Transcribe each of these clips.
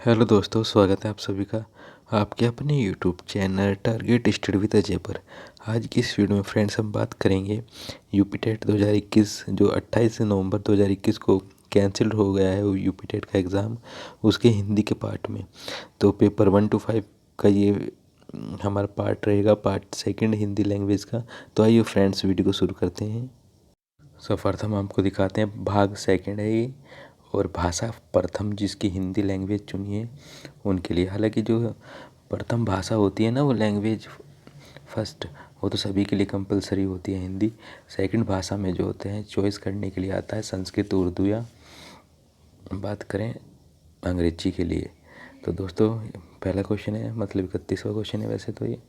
Hello दोस्तों, स्वागत है आप सभी का आपके अपने YouTube channel target study with Ajay पर। आज की इस वीडियो में फ्रेंड्स हम बात करेंगे यूपी टेट 2021 जो 28 नवंबर 2021 को कैंसिल हो गया है वो यूपी टेट का एग्ज़ाम, उसके हिंदी के पार्ट में। तो पेपर 1 to 5 का ये हमारा पार्ट रहेगा, पार्ट सेकंड हिंदी लैंग्वेज का। तो आइए फ्रेंड्स वीडियो को शुरू करते हैं। प्रथम आपको दिखाते हैं, भाग सेकंड है ये, और भाषा प्रथम जिसकी हिंदी लैंग्वेज चुनी है उनके लिए। हालांकि जो प्रथम भाषा होती है ना, वो लैंग्वेज फर्स्ट, वो तो सभी के लिए कंपलसरी होती है हिंदी। सेकंड भाषा में जो होते हैं चॉइस करने के लिए आता है संस्कृत, उर्दू या बात करें अंग्रेजी के लिए। तो दोस्तों पहला क्वेश्चन है, मतलब 31वां क्वेश्चन है वैसे तो ये,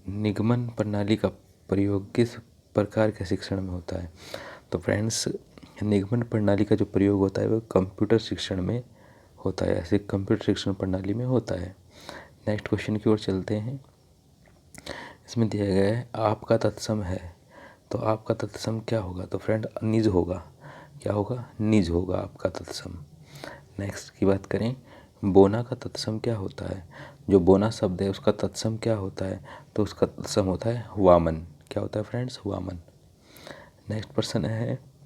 निगमन प्रणाली का प्रयोग किस प्रकार के शिक्षण में होता है। तो फ्रेंड्स निगमन प्रणाली का जो प्रयोग होता है वो कंप्यूटर शिक्षण में होता है, ऐसे कंप्यूटर शिक्षण प्रणाली में होता है। नेक्स्ट क्वेश्चन की ओर चलते हैं। इसमें दिया गया है आपका तत्सम है, तो आपका तत्सम क्या होगा। तो फ्रेंड निज होगा, क्या होगा, निज होगा आपका तत्सम। नेक्स्ट की बात करें, बोना का तत्सम क्या होता है। जो बोना शब्द है उसका तत्सम क्या होता है, तो उसका तत्सम होता है वामन। क्या होता है फ्रेंड्स, वामन। नेक्स्ट प्रश्न है,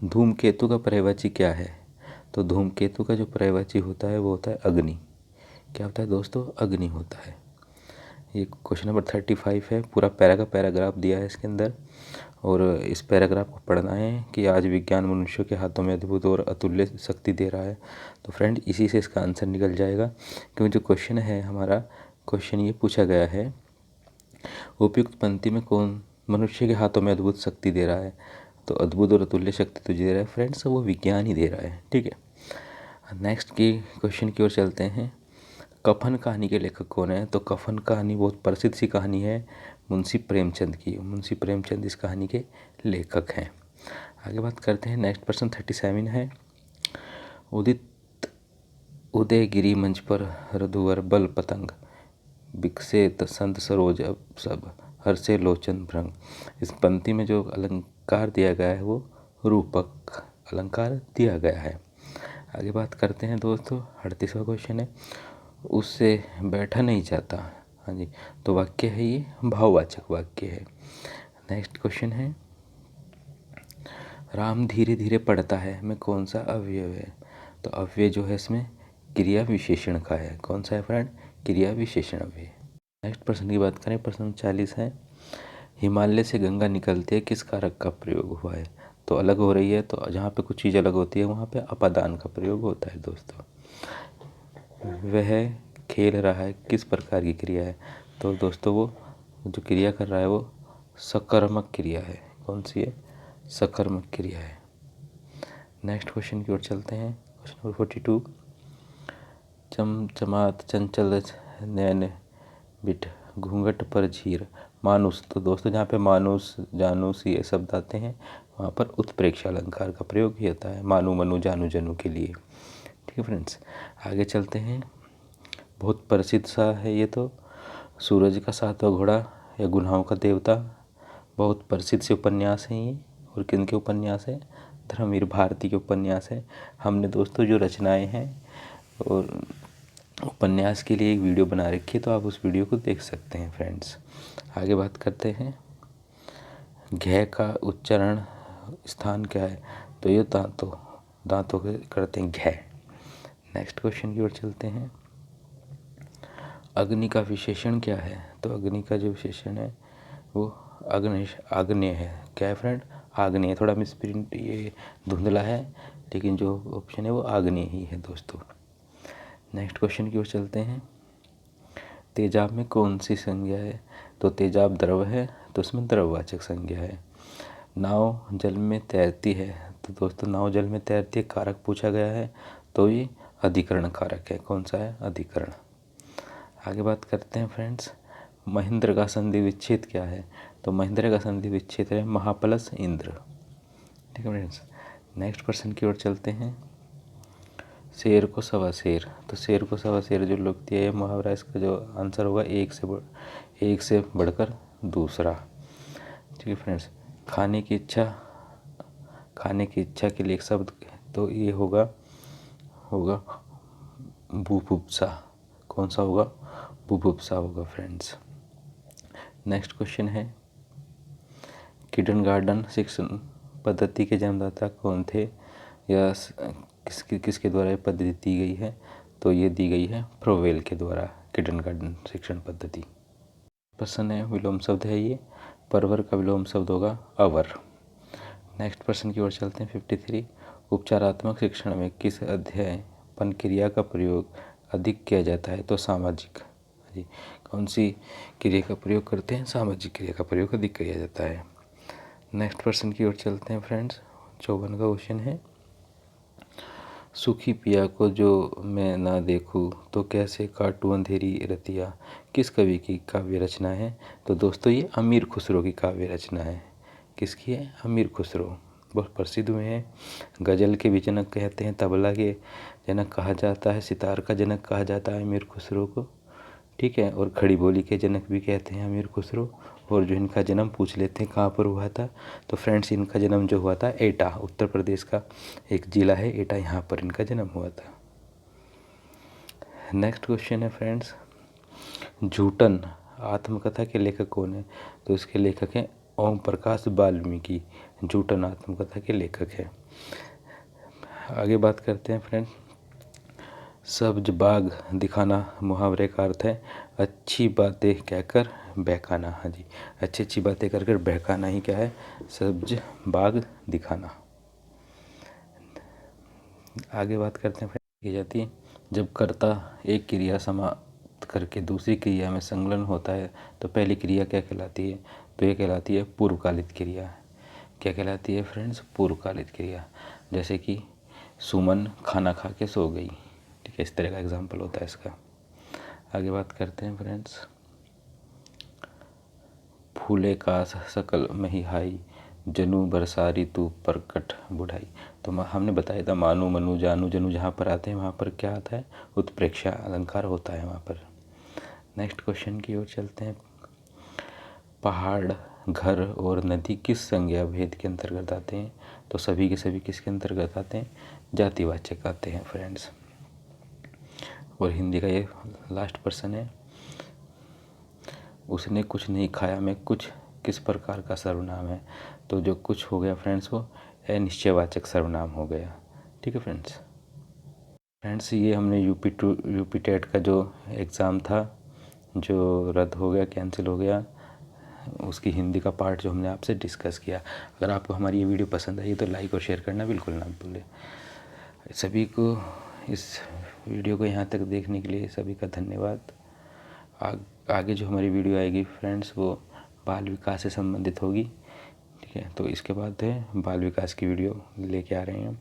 धूमकेतु का पर्यायवाची क्या है। तो धूमकेतु का जो पर्यायवाची होता है वो होता है अग्नि। क्या होता है दोस्तों, अग्नि होता है। ये क्वेश्चन नंबर 35 है, पूरा पैराग्राफ दिया है इसके अंदर, और इस पैराग्राफ को पढ़ना है कि आज विज्ञान मनुष्य के हाथों में अद्भुत और अतुल्य शक्ति दे रहा है। तो फ्रेंड इसी से इसका आंसर निकल जाएगा, क्योंकि जो क्वेश्चन है हमारा, क्वेश्चन ये पूछा गया है, उपयुक्त पंक्ति में कौन मनुष्य के हाथों में अद्भुत शक्ति दे रहा है। तो अद्भुत और अतुल्य शक्ति तो दे रहा है फ्रेंड्स, वो विज्ञान ही दे रहा है, ठीक है। नेक्स्ट की क्वेश्चन की ओर चलते हैं, कफन कहानी के लेखक कौन है। तो कफन कहानी बहुत प्रसिद्ध सी कहानी है मुंशी प्रेमचंद की, मुंशी प्रेमचंद इस कहानी के लेखक हैं। आगे बात करते हैं। नेक्स्ट प्रश्न 37 है, उदित उदयगिरी मंच पर रघुवर बल पतंग विकसित संत सरोज सब हर्षे लोचन भ्रंग। इस पंक्ति में जो अलंकार दिया गया है वो रूपक अलंकार दिया गया है। आगे बात करते हैं दोस्तों, 38वां क्वेश्चन है, उससे बैठा नहीं जाता। हाँ जी, तो वाक्य है ये, भाववाचक वाक्य है। नेक्स्ट क्वेश्चन है, राम धीरे धीरे पढ़ता है में कौन सा अवयव है। तो अव्यय जो है इसमें क्रिया विशेषण का है। कौन सा है फ्रेंड, क्रिया विशेषण अव्यय। नेक्स्ट प्रश्न की बात करें, प्रश्न 40 है, हिमालय से गंगा निकलती है किस कारक का प्रयोग हुआ है। तो अलग हो रही है, तो जहाँ पे कुछ चीज़ अलग होती है वहाँ पे अपादान का प्रयोग होता है दोस्तों। वह खेल रहा है किस प्रकार की क्रिया है। तो दोस्तों वो जो क्रिया कर रहा है वो सकर्मक क्रिया है। कौन सी है, सकर्मक क्रिया है। नेक्स्ट क्वेश्चन की ओर चलते हैं, क्वेश्चन नंबर 42, चमचमात चंचल नैन बिट घूंघट पर झीर मानुस। तो दोस्तों जहाँ पे मानुस जानुस ये शब्द आते हैं वहाँ पर उत्प्रेक्षा अलंकार का प्रयोग ही होता है, मानु मनु जानु जनु के लिए, ठीक है फ्रेंड्स। आगे चलते हैं, बहुत प्रसिद्ध सा है ये तो, सूरज का सातवां घोड़ा या गुनाहों का देवता, बहुत प्रसिद्ध से उपन्यास हैं ये। और किन के उपन्यास है, धर्मवीर भारती के उपन्यास है। हमने दोस्तों जो रचनाएं हैं और उपन्यास के लिए एक वीडियो बना रखी है, तो आप उस वीडियो को देख सकते हैं फ्रेंड्स। आगे बात करते हैं, घ का उच्चारण स्थान क्या है। तो ये दांतों के करते हैं घ। नेक्स्ट क्वेश्चन की ओर चलते हैं, अग्नि का विशेषण क्या है। तो अग्नि का जो विशेषण है वो आग्नेय है। क्या है फ्रेंड, आग्नेय। थोड़ा मिसप्रिंट ये धुंधला है, लेकिन जो ऑप्शन है वो आग्नेय ही है दोस्तों। नेक्स्ट क्वेश्चन की ओर चलते हैं, तेजाब में कौन सी संज्ञा है। तो तेजाब द्रव है, तो उसमें द्रववाचक संज्ञा है। नाव जल में तैरती है, तो दोस्तों नाव जल में तैरती है कारक पूछा गया है, तो ये अधिकरण कारक है। कौन सा है, अधिकरण। आगे बात करते हैं फ्रेंड्स, महेंद्र का संधि विच्छेद क्या है। तो महेंद्र का संधि विच्छेद है महाप्लस इंद्र, ठीक है फ्रेंड्स। नेक्स्ट प्रश्न की ओर चलते हैं, शेर को सवा शेर। तो शेर को सवा शेर जो लोग है मुहावरा, इसका जो आंसर होगा एक से बढ़कर दूसरा, ठीक है फ्रेंड्स। खाने की इच्छा के लिए एक शब्द, तो ये होगा होगा बुभुत्सा। कौन सा होगा? बुभुत्सा होगा फ्रेंड्स। नेक्स्ट क्वेश्चन है, किंडरगार्टन शिक्षण पद्धति के जन्मदाता कौन थे, या किसके द्वारा ये पद्धति दी गई है? तो ये दी गई है फ्रोवेल के द्वारा किंडरगार्टन शिक्षण पद्धति। प्रश्न है, विलोम शब्द है ये, परवर का विलोम शब्द होगा अवर। नेक्स्ट प्रश्न की ओर चलते हैं 53, उपचारात्मक शिक्षण में किस अध्ययन क्रिया का प्रयोग अधिक किया जाता है? तो सामाजिक। जी, कौन सी क्रिया का प्रयोग करते हैं? सामाजिक क्रिया का प्रयोग अधिक किया जाता है। नेक्स्ट प्रश्न की ओर चलते हैं फ्रेंड्स, 54 का क्वेश्चन है, सुखी पिया को जो मैं ना देखूं तो कैसे काटूं अंधेरी रतिया किस कवि की काव्य रचना है? तो दोस्तों ये अमीर खुसरो की काव्य रचना है। किसकी है? अमीर खुसरो। बहुत प्रसिद्ध हुए हैं, गज़ल के भी जनक कहते हैं, तबला के जनक कहा जाता है, सितार का जनक कहा जाता है अमीर खुसरो को, ठीक है। और खड़ी बोली के जनक भी कहते हैं अमीर खुसरो। और जो इनका जन्म पूछ लेते हैं कहाँ पर हुआ था, तो फ्रेंड्स इनका जन्म जो हुआ था एटा, उत्तर प्रदेश का एक ज़िला है एटा, यहाँ पर इनका जन्म हुआ था। नेक्स्ट क्वेश्चन है फ्रेंड्स, झूठन आत्मकथा के लेखक कौन है? तो इसके लेखक हैं ओम प्रकाश वाल्मीकि, झूठन आत्मकथा के लेखक है। आगे बात करते हैं फ्रेंड्स, सब्ज बाग दिखाना मुहावरे का अर्थ है अच्छी बातें कहकर बहकाना। हाँ जी, अच्छी अच्छी बातें कर बहकाना ही क्या है? सब्ज बाग दिखाना। आगे बात करते हैं की जाती है, जब कर्ता एक क्रिया समाप्त करके दूसरी क्रिया में संलग्न होता है तो पहली क्रिया क्या कहलाती है? तो ये कहलाती है पूर्वकालित क्रिया। क्या कहलाती है फ्रेंड्स? पूर्वकालित क्रिया। जैसे कि सुमन खाना खा के सो गई, ठीक है, इस तरह का एग्जाम्पल होता है इसका। आगे बात करते हैं फ्रेंड्स, फूले का सकल मही हाई जनु बरसारी तू परकट बुढ़ाई। तो हमने बताया था मानु मनु जानू जनु जहाँ पर आते हैं वहाँ पर क्या आता है? उत्प्रेक्षा अलंकार होता है वहाँ पर। नेक्स्ट क्वेश्चन की ओर चलते हैं, पहाड़ घर और नदी किस संज्ञा भेद के अंतर्गत आते हैं? तो सभी के सभी किसके अंतर्गत आते हैं? जातिवाचक आते हैं फ्रेंड्स। और हिंदी का ये लास्ट प्रश्न है, उसने कुछ नहीं खाया में कुछ किस प्रकार का सर्वनाम है? तो जो कुछ हो गया फ्रेंड्स वो अनिश्चयवाचक सर्वनाम हो गया, ठीक है फ्रेंड्स ये हमने यूपी टेट का जो एग्ज़ाम था जो रद्द हो गया, कैंसिल हो गया, उसकी हिंदी का पार्ट जो हमने आपसे डिस्कस किया। अगर आपको हमारी ये वीडियो पसंद आई तो लाइक और शेयर करना बिल्कुल ना भूलें। सभी को इस वीडियो को यहाँ तक देखने के लिए सभी का धन्यवाद। आगे जो हमारी वीडियो आएगी फ्रेंड्स वो बाल विकास से संबंधित होगी, ठीक है। तो इसके बाद है बाल विकास की वीडियो लेके आ रहे हैं हम।